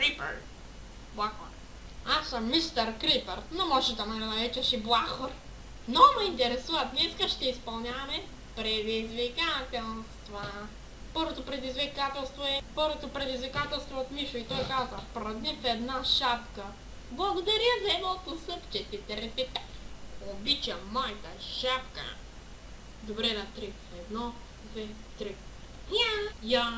Крипър. Блахор. Аз съм мистер Крипър, но може да ме наречеш и Блахор. Но ме интересува, днес ще изпълняваме предизвикателства. Първото предизвикателство от Мишо и той каза: прадни в една шапка. Благодаря за едното съпче, титеретите. Обичам моята шапка. Добре, на 3. 1, 2, 3. Я.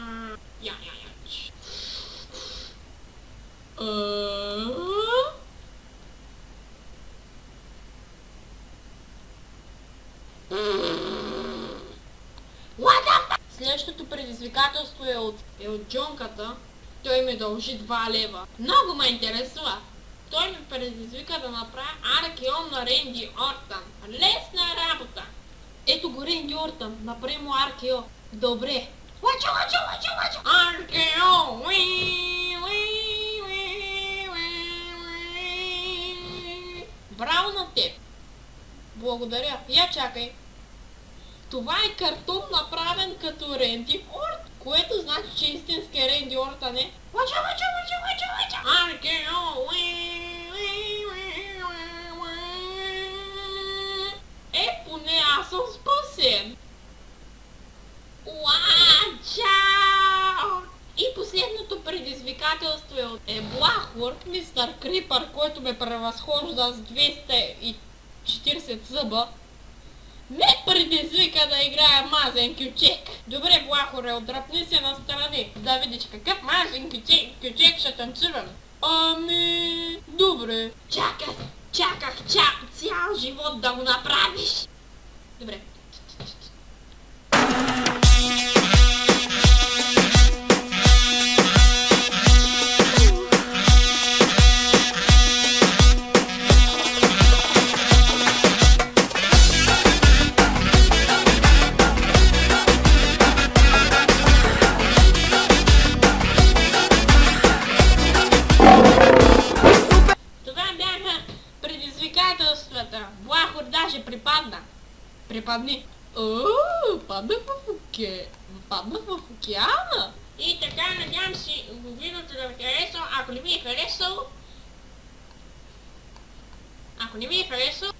Следващото предизвикателство е от Джонката. Той ми дължи 2 лева. Много ме интересува. Той ми предизвика да направя аркеон на Ренди Ортън. Лесна работа. Ето го Ренди Ортън. Направи му аркео. Добре. Аркео. Браво на теб. Благодаря. Я чакай. Това е картон, направен като Ренди Орт, което значи, че истинския Ренди Ортън е аркео. Поне аз съм спасен. И последното предизвикателство е Блахор, мистер Крипър, който ме превъзхожда с 240 зъба. Ме предизвика да играя мазен кючек. Добре, Блахоре, отдръпни се настрани, да видиш какъв мазен кючек ще танцувам. Добре. Чаках цял живот да го направиш. Добре. Блахор даже припадни. Паднах в океана. И така, надявам се видеото да ви харесало. Ако не ви е харесало,